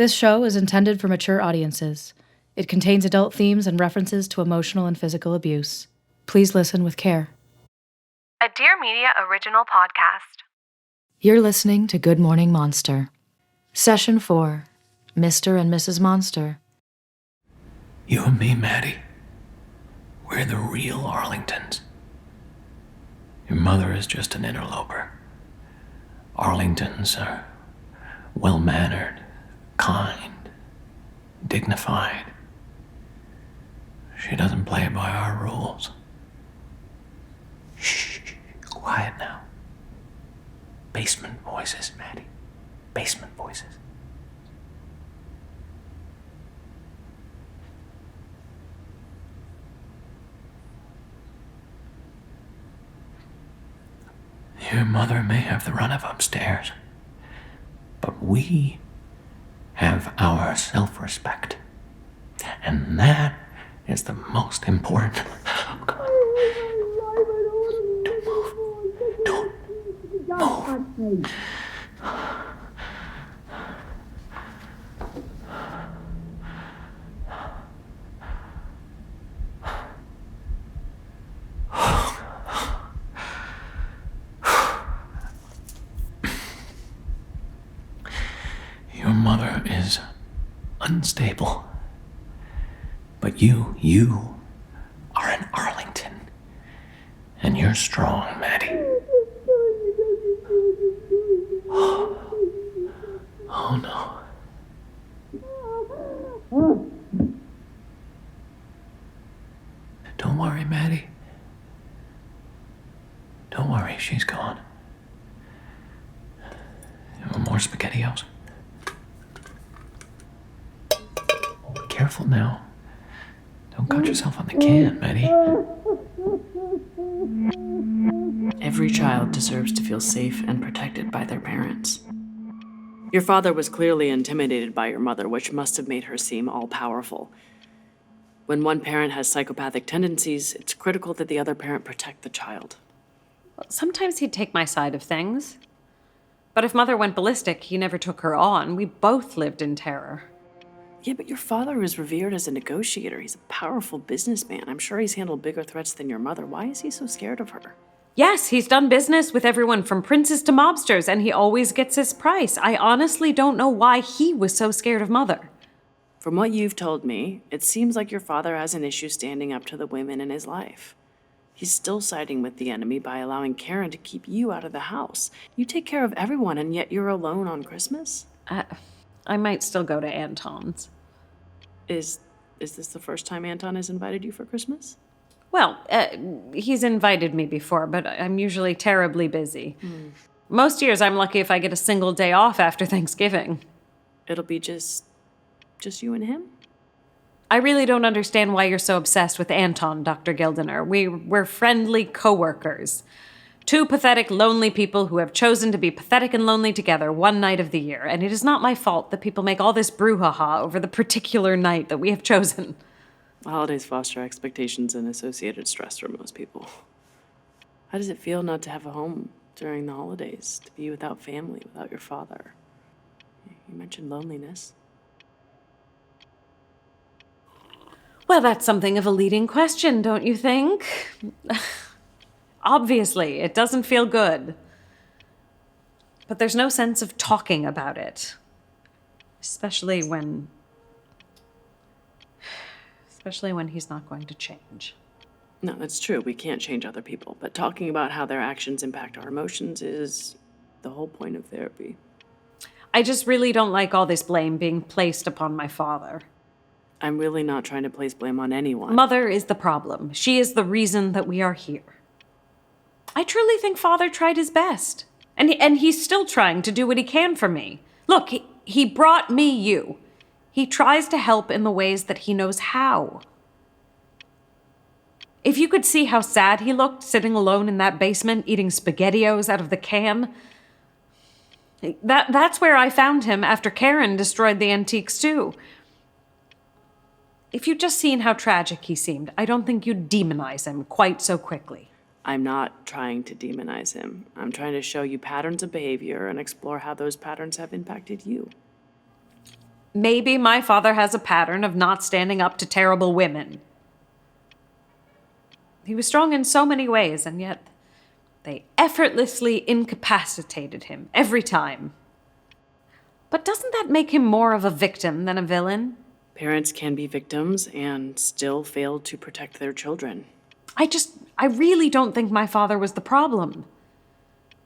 This show is intended for mature audiences. It contains adult themes and references to emotional and physical abuse. Please listen with care. A Dear Media original podcast. You're listening to Good Morning Monster. Session 4, Mr. and Mrs. Monster. You and me, Maddie. We're the real Arlingtons. Your mother is just an interloper. Arlingtons are well-mannered, kind, dignified. She doesn't play by our rules. Shh, quiet now. Basement voices, Maddie. Basement voices. Your mother may have the run of upstairs, but we have our self-respect. And that is the most important. Come on. Don't move. Don't move. Your mother is unstable. But you are an Arlington. And you're strong, Maddie. Oh no. Don't worry, Maddie. Don't worry, she's gone. You want more SpaghettiOs? Be careful now. Don't cut yourself on the can, Maddie. Every child deserves to feel safe and protected by their parents. Your father was clearly intimidated by your mother, which must have made her seem all-powerful. When one parent has psychopathic tendencies, it's critical that the other parent protect the child. Well, sometimes he'd take my side of things. But if Mother went ballistic, he never took her on. We both lived in terror. Yeah, but your father is revered as a negotiator. He's a powerful businessman. I'm sure he's handled bigger threats than your mother. Why is he so scared of her? Yes, he's done business with everyone from princes to mobsters, and he always gets his price. I honestly don't know why he was so scared of Mother. From what you've told me, it seems like your father has an issue standing up to the women in his life. He's still siding with the enemy by allowing Karen to keep you out of the house. You take care of everyone, and yet you're alone on Christmas? I might still go to Anton's. Is this the first time Anton has invited you for Christmas? Well, he's invited me before, but I'm usually terribly busy. Most years I'm lucky if I get a single day off after Thanksgiving. It'll be just you and him? I really don't understand why you're so obsessed with Anton, Dr. Gildener. We're friendly coworkers. Two pathetic, lonely people who have chosen to be pathetic and lonely together one night of the year, and it is not my fault that people make all this brouhaha over the particular night that we have chosen. Holidays foster expectations and associated stress for most people. How does it feel not to have a home during the holidays, to be without family, without your father? You mentioned loneliness. Well, that's something of a leading question, don't you think? Obviously, it doesn't feel good. But there's no sense of talking about it. Especially when he's not going to change. No, that's true. We can't change other people. But talking about how their actions impact our emotions is the whole point of therapy. I just really don't like all this blame being placed upon my father. I'm really not trying to place blame on anyone. Mother is the problem. She is the reason that we are here. I truly think Father tried his best. And he's still trying to do what he can for me. Look, he brought me you. He tries to help in the ways that he knows how. If you could see how sad he looked sitting alone in that basement eating SpaghettiOs out of the can. That's where I found him after Karen destroyed the antiques too. If you'd just seen how tragic he seemed, I don't think you'd demonize him quite so quickly. I'm not trying to demonize him. I'm trying to show you patterns of behavior and explore how those patterns have impacted you. Maybe my father has a pattern of not standing up to terrible women. He was strong in so many ways, and yet they effortlessly incapacitated him every time. But doesn't that make him more of a victim than a villain? Parents can be victims and still fail to protect their children. I really don't think my father was the problem.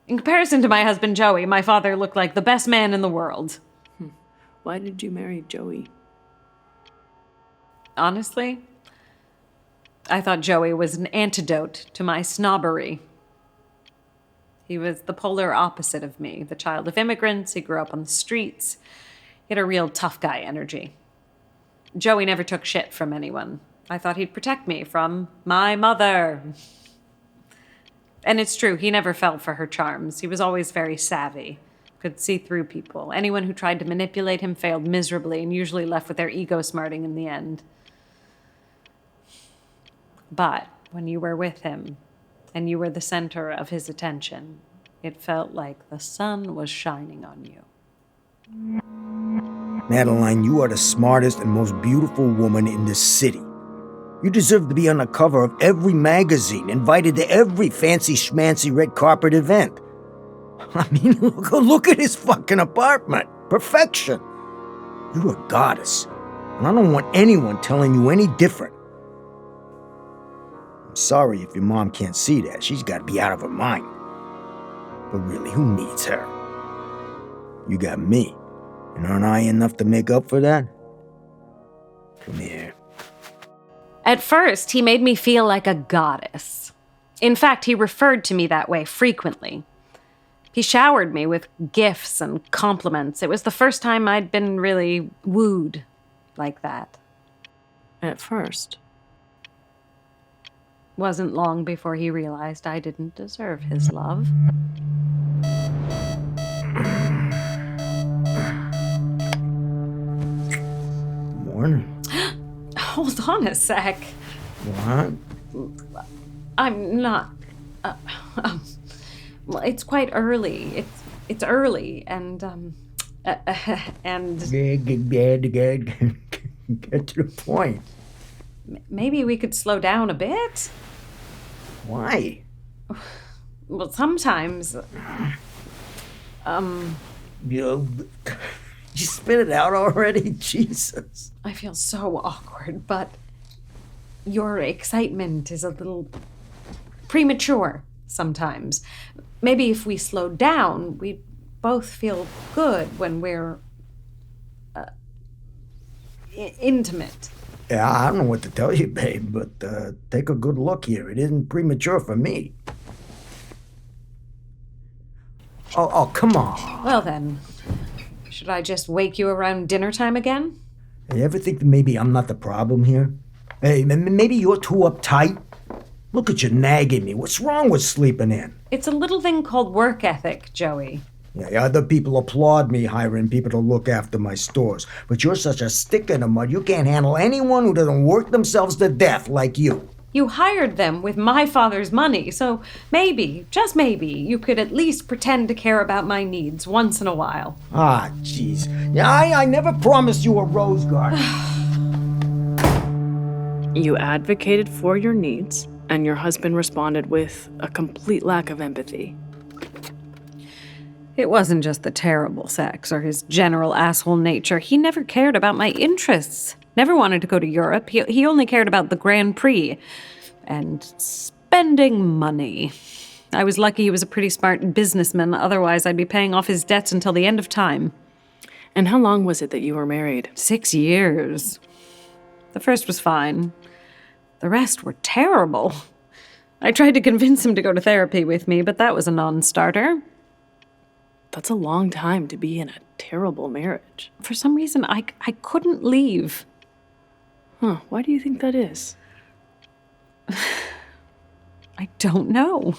In comparison to my husband Joey, my father looked like the best man in the world. Why did you marry Joey? Honestly, I thought Joey was an antidote to my snobbery. He was the polar opposite of me, the child of immigrants. He grew up on the streets. He had a real tough guy energy. Joey never took shit from anyone. I thought he'd protect me from my mother. And it's true, he never fell for her charms. He was always very savvy, could see through people. Anyone who tried to manipulate him failed miserably and usually left with their ego smarting in the end. But when you were with him, and you were the center of his attention, it felt like the sun was shining on you. Madeline, you are the smartest and most beautiful woman in this city. You deserve to be on the cover of every magazine, invited to every fancy schmancy red carpet event. I mean, look at his fucking apartment. Perfection. You're a goddess, and I don't want anyone telling you any different. I'm sorry if your mom can't see that. She's got to be out of her mind. But really, who needs her? You got me. And aren't I enough to make up for that? Come here. At first, he made me feel like a goddess. In fact, he referred to me that way frequently. He showered me with gifts and compliments. It was the first time I'd been really wooed like that. At first. Wasn't long before he realized I didn't deserve his love. Morning. Hold on a sec. What? I'm not... well, it's quite early. It's early, and... Get to the point. Maybe we could slow down a bit? Why? Well, sometimes... You spit it out already? Jesus. I feel so awkward, but your excitement is a little premature sometimes. Maybe if we slowed down, we'd both feel good when we're intimate. Yeah, I don't know what to tell you, babe, but take a good look here. It isn't premature for me. Oh, come on. Well then, should I just wake you around dinner time again? You ever think that maybe I'm not the problem here? Hey, maybe you're too uptight? Look at you nagging me. What's wrong with sleeping in? It's a little thing called work ethic, Joey. Yeah, other people applaud me hiring people to look after my stores. But you're such a stick in the mud, you can't handle anyone who doesn't work themselves to death like you. You hired them with my father's money, so maybe, just maybe, you could at least pretend to care about my needs once in a while. Ah, jeez. Yeah, I never promised you a rose garden. You advocated for your needs, and your husband responded with a complete lack of empathy. It wasn't just the terrible sex or his general asshole nature. He never cared about my interests. Never wanted to go to Europe. He only cared about the Grand Prix and spending money. I was lucky he was a pretty smart businessman. Otherwise, I'd be paying off his debts until the end of time. And how long was it that you were married? 6 years. The first was fine. The rest were terrible. I tried to convince him to go to therapy with me, but that was a non-starter. That's a long time to be in a terrible marriage. For some reason, I couldn't leave. Huh, why do you think that is? I don't know.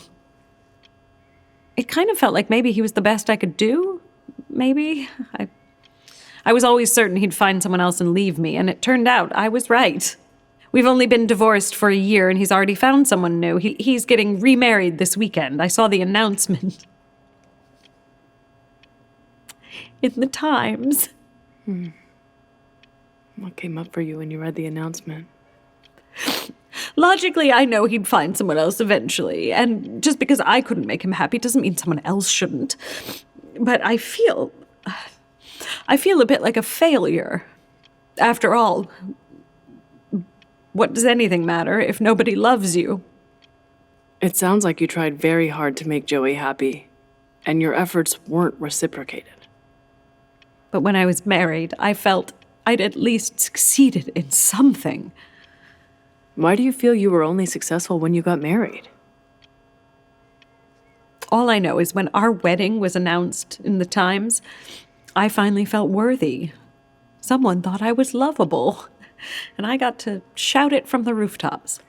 It kind of felt like maybe he was the best I could do. Maybe. I was always certain he'd find someone else and leave me, and it turned out I was right. We've only been divorced for a year, and he's already found someone new. He's getting remarried this weekend. I saw the announcement. In the Times. What came up for you when you read the announcement? Logically, I know he'd find someone else eventually, and just because I couldn't make him happy doesn't mean someone else shouldn't. But I feel a bit like a failure. After all, what does anything matter if nobody loves you? It sounds like you tried very hard to make Joey happy, and your efforts weren't reciprocated. But when I was married, I felt I'd at least succeeded in something. Why do you feel you were only successful when you got married? All I know is when our wedding was announced in the Times, I finally felt worthy. Someone thought I was lovable, and I got to shout it from the rooftops.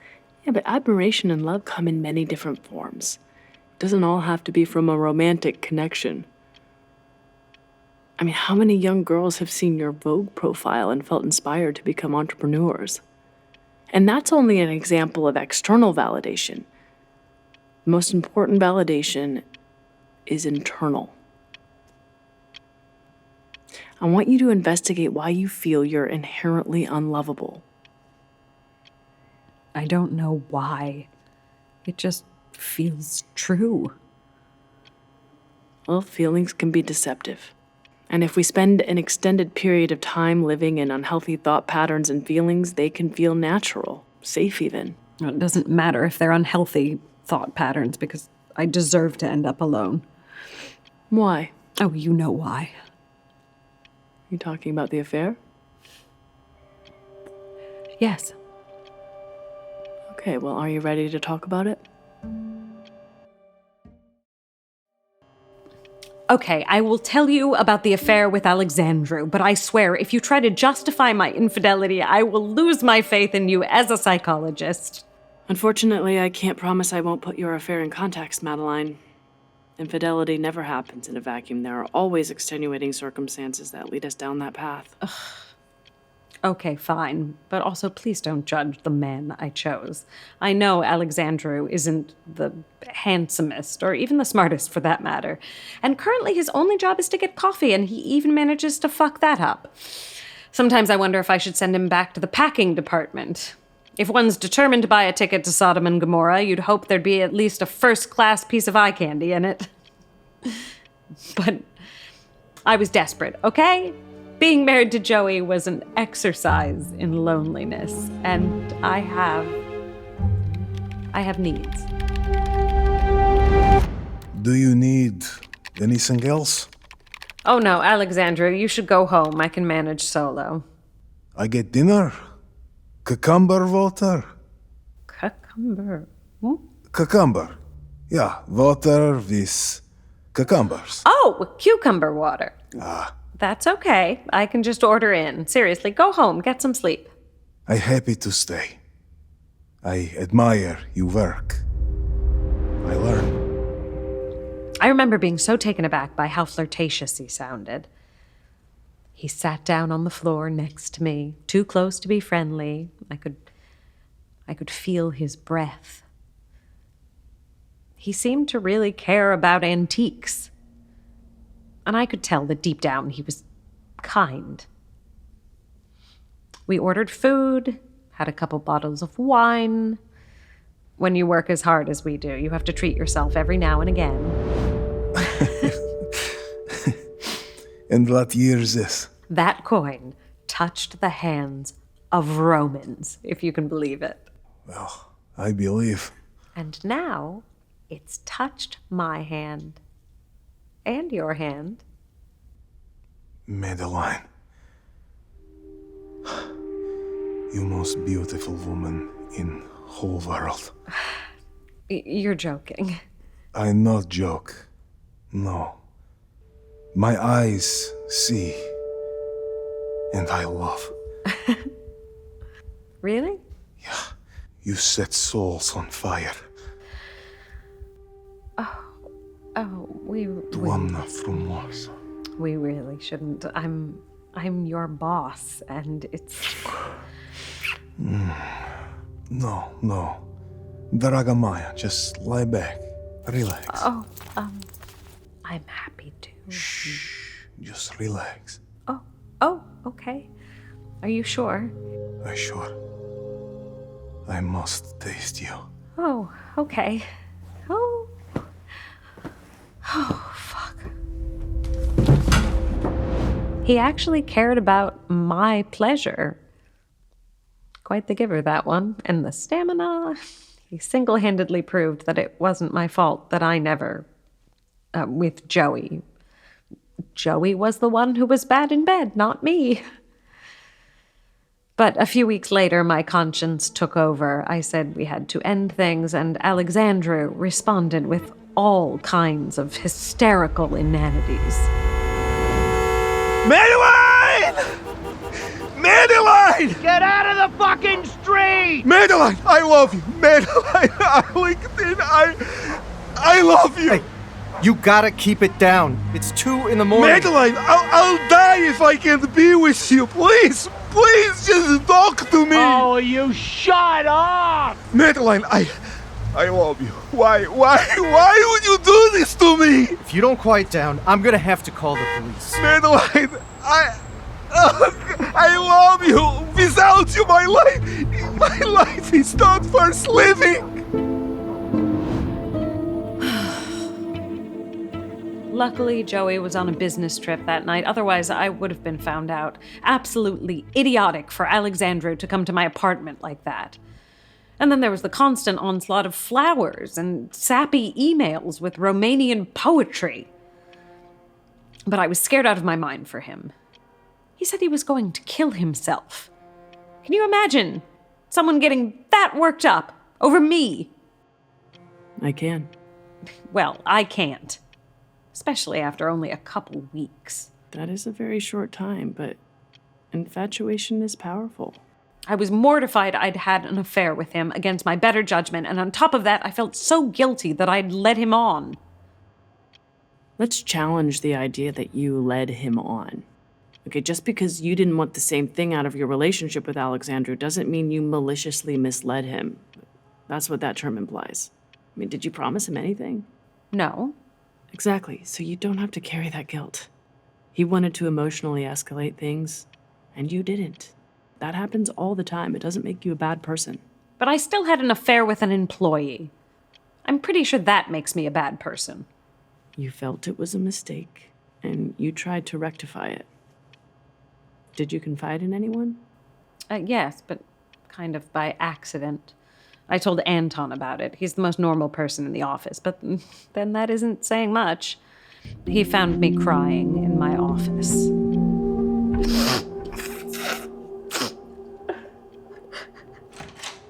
Yeah, but admiration and love come in many different forms. It doesn't all have to be from a romantic connection. I mean, how many young girls have seen your Vogue profile and felt inspired to become entrepreneurs? And that's only an example of external validation. The most important validation is internal. I want you to investigate why you feel you're inherently unlovable. I don't know why. It just feels true. Well, feelings can be deceptive. And if we spend an extended period of time living in unhealthy thought patterns and feelings, they can feel natural, safe even. It doesn't matter if they're unhealthy thought patterns because I deserve to end up alone. Why? Oh, you know why. You talking about the affair? Yes. Okay, well, are you ready to talk about it? Okay, I will tell you about the affair with Alexandru, but I swear, if you try to justify my infidelity, I will lose my faith in you as a psychologist. Unfortunately, I can't promise I won't put your affair in context, Madeline. Infidelity never happens in a vacuum. There are always extenuating circumstances that lead us down that path. Okay, fine, but also please don't judge the man I chose. I know Alexandru isn't the handsomest, or even the smartest for that matter, and currently his only job is to get coffee, and he even manages to fuck that up. Sometimes I wonder if I should send him back to the packing department. If one's determined to buy a ticket to Sodom and Gomorrah, you'd hope there'd be at least a first-class piece of eye candy in it. But I was desperate, okay? Being married to Joey was an exercise in loneliness, and I have needs. Do you need anything else? Oh no, Alexandru, you should go home. I can manage solo. I get dinner? Cucumber water? Cucumber. Cucumber. Yeah, water with cucumbers. Oh, cucumber water. That's okay. I can just order in. Seriously, go home. Get some sleep. I'm happy to stay. I admire your work. I learn. I remember being so taken aback by how flirtatious he sounded. He sat down on the floor next to me, too close to be friendly. I could feel his breath. He seemed to really care about antiques. And I could tell that deep down he was kind. We ordered food, had a couple bottles of wine. When you work as hard as we do, you have to treat yourself every now and again. And what year is this? That coin touched the hands of Romans, if you can believe it. Well, I believe. And now it's touched my hand. And your hand. Madeline. You most beautiful woman in whole world. You're joking. I not joke. No. My eyes see. And I love. Really? Yeah. You set souls on fire. Tuamna from Mars. We really shouldn't. I'm your boss, and it's... No. Draga Maya, just lie back. Relax. I'm happy to. Shh. Just relax. Oh, okay. Are you sure? I sure. I must taste you. Oh, okay. Oh. Oh, fuck. He actually cared about my pleasure. Quite the giver, that one. And the stamina. He single-handedly proved that it wasn't my fault that I never... with Joey. Joey was the one who was bad in bed, not me. But a few weeks later, my conscience took over. I said we had to end things, and Alexandru responded with all kinds of hysterical inanities. Madeline! Madeline! Get out of the fucking street! Madeline, I love you. Madeline, I love you. Hey, you gotta keep it down. It's 2 in the morning. Madeline, I'll die if I can't be with you. Please, just talk to me. Oh, you shut up! Madeline, I love you. Why would you do this to me? If you don't quiet down, I'm gonna have to call the police. Madeline, I love you. Without you, my life is not worth living. Luckily, Joey was on a business trip that night. Otherwise, I would have been found out. Absolutely idiotic for Alexandru to come to my apartment like that. And then there was the constant onslaught of flowers and sappy emails with Romanian poetry. But I was scared out of my mind for him. He said he was going to kill himself. Can you imagine someone getting that worked up over me? I can. Well, I can't. Especially after only a couple weeks. That is a very short time, but infatuation is powerful. I was mortified I'd had an affair with him against my better judgment, and on top of that, I felt so guilty that I'd led him on. Let's challenge the idea that you led him on. Okay, just because you didn't want the same thing out of your relationship with Alexandru doesn't mean you maliciously misled him. That's what that term implies. I mean, did you promise him anything? No. Exactly, so you don't have to carry that guilt. He wanted to emotionally escalate things, and you didn't. That happens all the time. It doesn't make you a bad person. But I still had an affair with an employee. I'm pretty sure that makes me a bad person. You felt it was a mistake, and you tried to rectify it. Did you confide in anyone? Yes, but kind of by accident. I told Anton about it. He's the most normal person in the office, but then that isn't saying much. He found me crying in my office.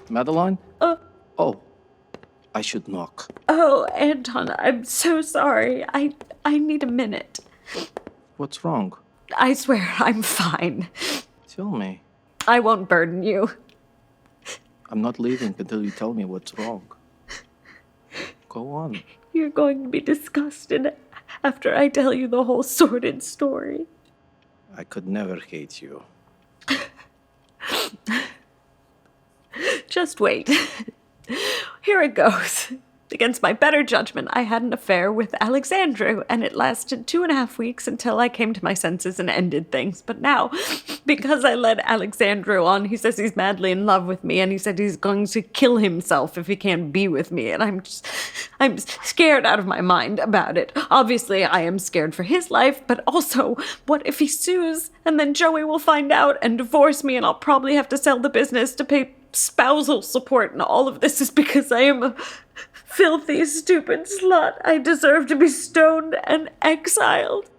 Madeline? Oh, I should knock. Oh, Anton, I'm so sorry. I need a minute. What's wrong? I swear I'm fine. Tell me. I won't burden you. I'm not leaving until you tell me what's wrong. Go on. You're going to be disgusted after I tell you the whole sordid story. I could never hate you. Just wait. Here it goes. Against my better judgment, I had an affair with Alexandru, and it lasted 2.5 weeks until I came to my senses and ended things. But now, because I led Alexandru on, he says he's madly in love with me, and he said he's going to kill himself if he can't be with me, and I'm scared out of my mind about it. Obviously, I am scared for his life, but also, what if he sues, and then Joey will find out and divorce me, and I'll probably have to sell the business to pay spousal support, and all of this is because I am a filthy, stupid slut. I deserve to be stoned and exiled.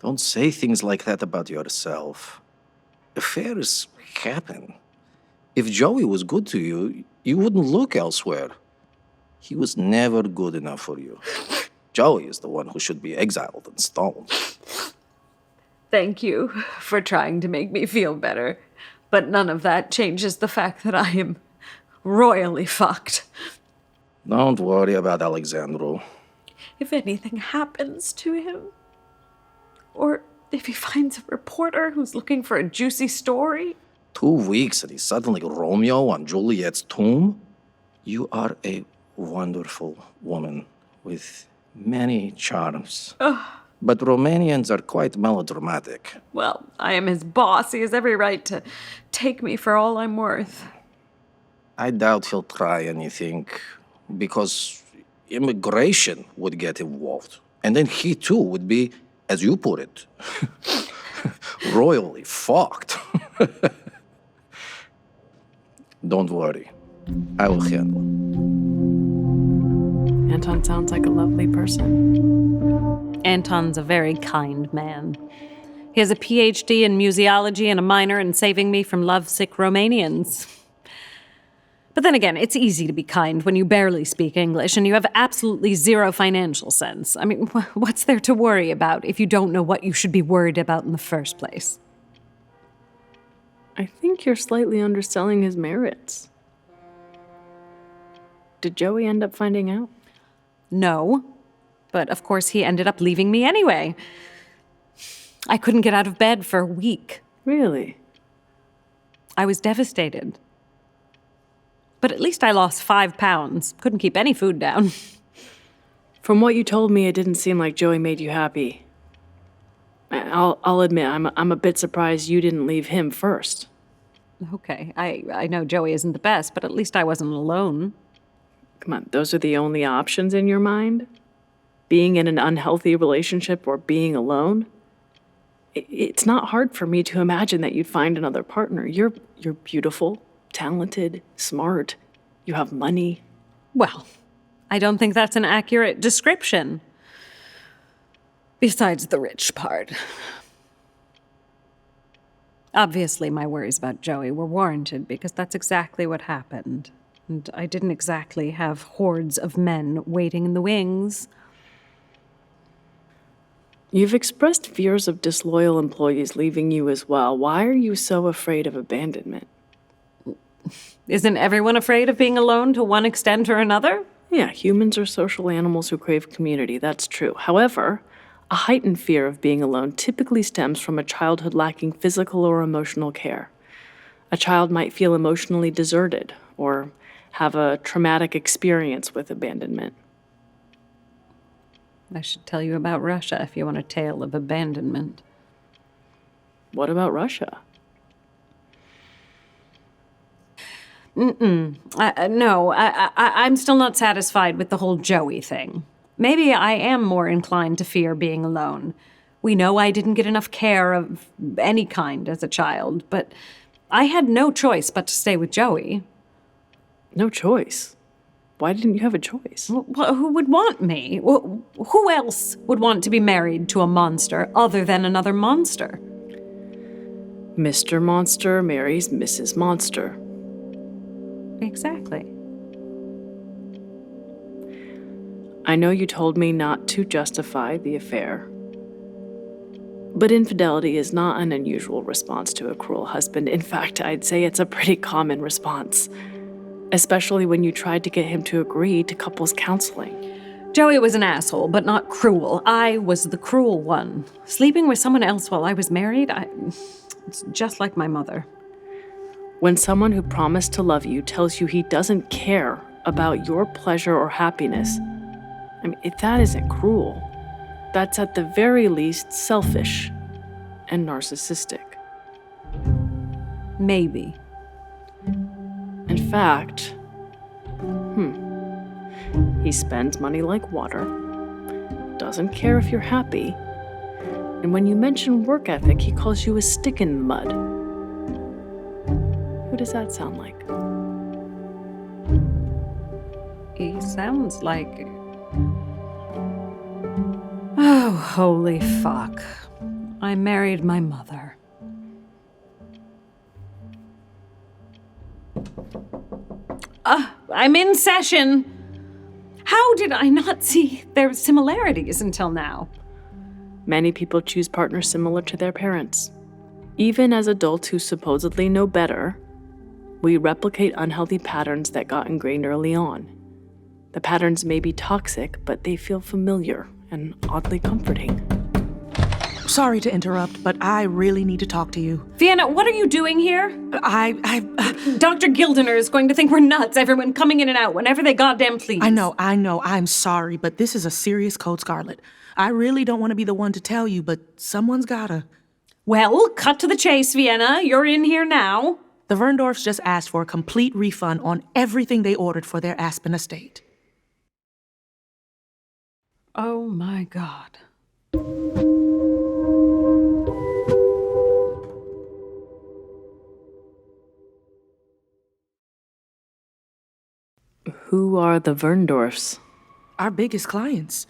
Don't say things like that about yourself. Affairs happen. If Joey was good to you, you wouldn't look elsewhere. He was never good enough for you. Joey is the one who should be exiled and stoned. Thank you for trying to make me feel better. But none of that changes the fact that I am royally fucked. Don't worry about Alexandru. If anything happens to him, or if he finds a reporter who's looking for a juicy story. 2 weeks and he's suddenly Romeo on Juliet's tomb? You are a wonderful woman with many charms. But Romanians are quite melodramatic. Well, I am his boss. He has every right to take me for all I'm worth. I doubt he'll try anything, because immigration would get involved. And then he too would be, as you put it, royally fucked. Don't worry. I will handle it. Anton sounds like a lovely person. Anton's a very kind man. He has a PhD in museology and a minor in saving me from lovesick Romanians. But then again, it's easy to be kind when you barely speak English and you have absolutely zero financial sense. I mean, what's there to worry about if you don't know what you should be worried about in the first place? I think you're slightly underselling his merits. Did Joey end up finding out? No. But of course he ended up leaving me anyway. I couldn't get out of bed for a week. Really? I was devastated. But at least I lost 5 pounds. Couldn't keep any food down. From what you told me, it didn't seem like Joey made you happy. I'll admit, I'm a bit surprised you didn't leave him first. Okay, I know Joey isn't the best, but at least I wasn't alone. Come on, those are the only options in your mind? Being in an unhealthy relationship or being alone? It's not hard for me to imagine that you'd find another partner. You're beautiful, talented, smart. You have money. Well, I don't think that's an accurate description. Besides the rich part. Obviously, my worries about Joey were warranted because that's exactly what happened. And I didn't exactly have hordes of men waiting in the wings. You've expressed fears of disloyal employees leaving you as well. Why are you so afraid of abandonment? Isn't everyone afraid of being alone to one extent or another? Yeah, humans are social animals who crave community, that's true. However, a heightened fear of being alone typically stems from a childhood lacking physical or emotional care. A child might feel emotionally deserted or have a traumatic experience with abandonment. I should tell you about Russia if you want a tale of abandonment. What about Russia? No, I'm still not satisfied with the whole Joey thing. Maybe I am more inclined to fear being alone. We know I didn't get enough care of any kind as a child, but I had no choice but to stay with Joey. No choice? Why didn't you have a choice? Well, who would want me? Who else would want to be married to a monster other than another monster? Mr. Monster marries Mrs. Monster. Exactly. I know you told me not to justify the affair, but infidelity is not an unusual response to a cruel husband. In fact, I'd say it's a pretty common response, especially when you tried to get him to agree to couples counseling. Joey was an asshole, but not cruel. I was the cruel one. Sleeping with someone else while I was married, it's just like my mother. When someone who promised to love you tells you he doesn't care about your pleasure or happiness, I mean, if that isn't cruel, that's at the very least selfish and narcissistic. Maybe. In fact, he spends money like water, doesn't care if you're happy, and when you mention work ethic, he calls you a stick in the mud. Who does that sound like? He sounds like... Oh, holy fuck. I married my mother. I'm in session. How did I not see their similarities until now? Many people choose partners similar to their parents. Even as adults who supposedly know better, we replicate unhealthy patterns that got ingrained early on. The patterns may be toxic, but they feel familiar and oddly comforting. Sorry to interrupt, but I really need to talk to you. Vienna, what are you doing here? Dr. Gildener is going to think we're nuts, everyone coming in and out whenever they goddamn please. I know, I'm sorry, but this is a serious Code Scarlet. I really don't want to be the one to tell you, but someone's gotta. Well, cut to the chase, Vienna. You're in here now. The Verndorfs just asked for a complete refund on everything they ordered for their Aspen estate. Oh my God. Who are the Verndorfs? Our biggest clients.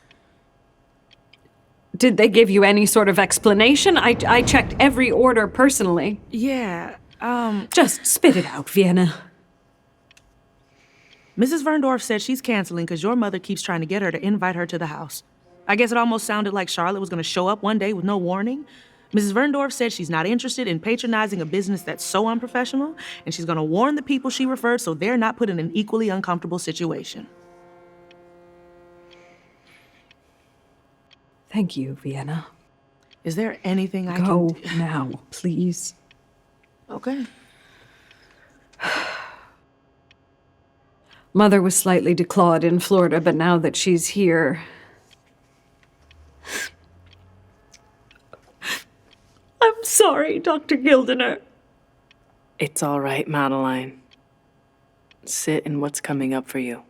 Did they give you any sort of explanation? I checked every order personally. Yeah, Just spit it out, Vienna. Mrs. Verndorf said she's canceling because your mother keeps trying to get her to invite her to the house. I guess it almost sounded like Charlotte was going to show up one day with no warning. Mrs. Verndorf said she's not interested in patronizing a business that's so unprofessional, and she's going to warn the people she referred so they're not put in an equally uncomfortable situation. Thank you, Vienna. Is there anything I Go can... now, please. Okay. Mother was slightly declawed in Florida, but now that she's here... I'm sorry, Dr. Gildener. It's all right, Madeline. Sit in what's coming up for you.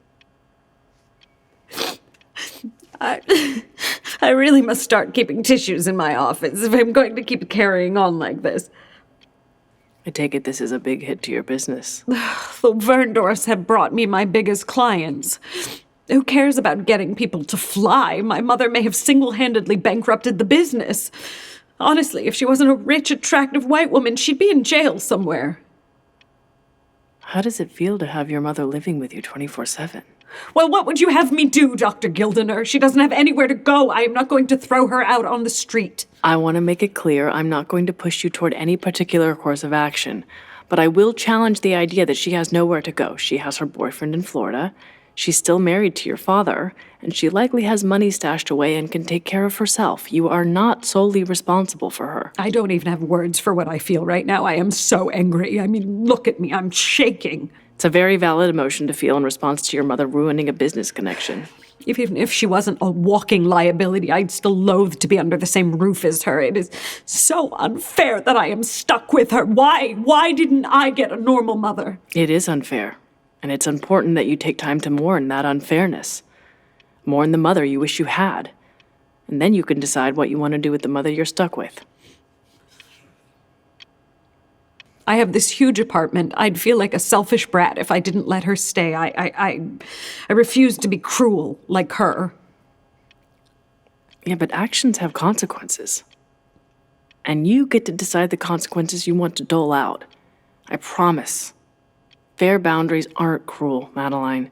I really must start keeping tissues in my office if I'm going to keep carrying on like this. I take it this is a big hit to your business. The Verndorfs have brought me my biggest clients. Who cares about getting people to fly? My mother may have single-handedly bankrupted the business. Honestly, if she wasn't a rich, attractive white woman, she'd be in jail somewhere. How does it feel to have your mother living with you 24/7? Well, what would you have me do, Dr. Gildener? She doesn't have anywhere to go. I am not going to throw her out on the street. I want to make it clear I'm not going to push you toward any particular course of action, but I will challenge the idea that she has nowhere to go. She has her boyfriend in Florida. She's still married to your father, and she likely has money stashed away and can take care of herself. You are not solely responsible for her. I don't even have words for what I feel right now. I am so angry. I mean, look at me. I'm shaking. It's a very valid emotion to feel in response to your mother ruining a business connection. Even if she wasn't a walking liability, I'd still loathe to be under the same roof as her. It is so unfair that I am stuck with her. Why didn't I get a normal mother? It is unfair, and it's important that you take time to mourn that unfairness. Mourn the mother you wish you had, and then you can decide what you want to do with the mother you're stuck with. I have this huge apartment. I'd feel like a selfish brat if I didn't let her stay. I refuse to be cruel like her. Yeah, but actions have consequences. And you get to decide the consequences you want to dole out. I promise. Fair boundaries aren't cruel, Madeline.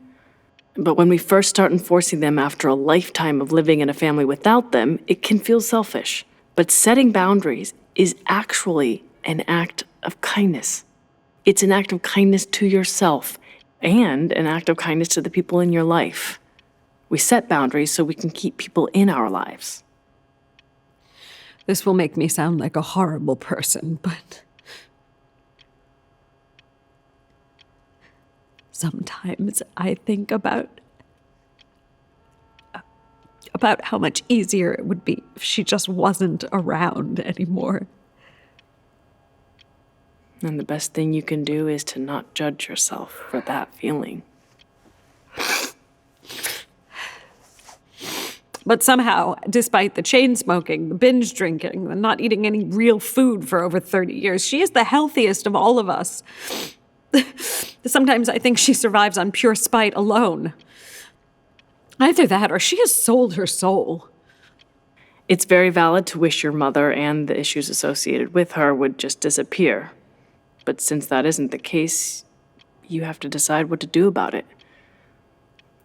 But when we first start enforcing them after a lifetime of living in a family without them, it can feel selfish. But setting boundaries is actually an act of kindness. It's an act of kindness to yourself and an act of kindness to the people in your life. We set boundaries so we can keep people in our lives. This will make me sound like a horrible person, but sometimes I think about how much easier it would be if she just wasn't around anymore. And the best thing you can do is to not judge yourself for that feeling. But somehow, despite the chain smoking, the binge drinking, the not eating any real food for over 30 years, she is the healthiest of all of us. Sometimes I think she survives on pure spite alone. Either that or she has sold her soul. It's very valid to wish your mother and the issues associated with her would just disappear. But since that isn't the case, you have to decide what to do about it.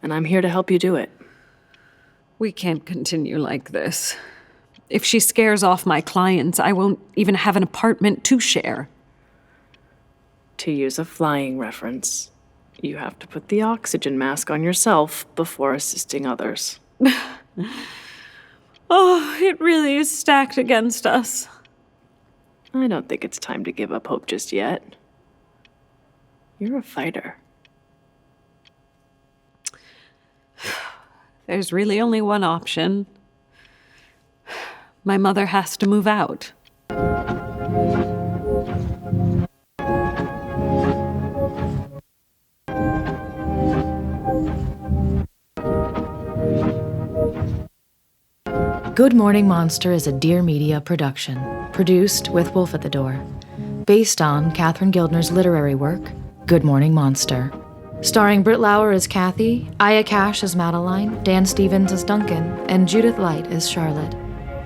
And I'm here to help you do it. We can't continue like this. If she scares off my clients, I won't even have an apartment to share. To use a flying reference, you have to put the oxygen mask on yourself before assisting others. Oh, it really is stacked against us. I don't think it's time to give up hope just yet. You're a fighter. There's really only one option. My mother has to move out. Good Morning Monster is a Dear Media production, produced with Wolf at the Door, based on Catherine Gildner's literary work, Good Morning Monster. Starring Britt Lauer as Cathy, Aya Cash as Madeline, Dan Stevens as Duncan, and Judith Light as Charlotte.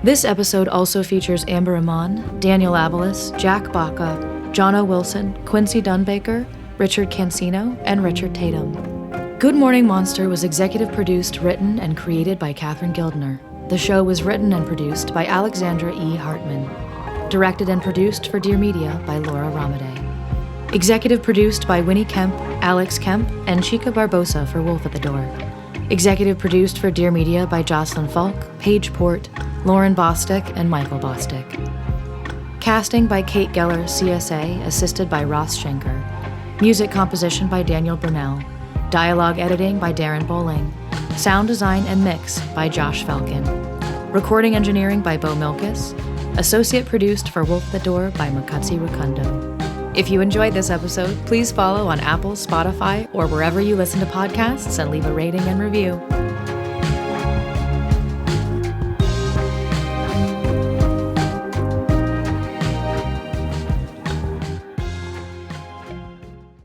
This episode also features Amber Iman, Daniel Avalos, Jack Baca, Jono Wilson, Quincy Dunbaker, Richard Cancino, and Richard Tatum. Good Morning Monster was executive produced, written, and created by Catherine Gildner. The show was written and produced by Alexandra E. Hartman. Directed and produced for Dear Media by Laura Romaday. Executive produced by Winnie Kemp, Alex Kemp, and Chica Barbosa for Wolf at the Door. Executive produced for Dear Media by Jocelyn Falk, Paige Port, Lauren Bostick, and Michael Bostick. Casting by Kate Geller, CSA, assisted by Ross Schenker. Music composition by Daniel Brunel. Dialogue editing by Darren Bowling. Sound design and mix by Josh Falcon. Recording engineering by Bo Milkus. Associate produced for Wolf the Door by Makatsi Rukundo. If you enjoyed this episode, please follow on Apple, Spotify, or wherever you listen to podcasts and leave a rating and review.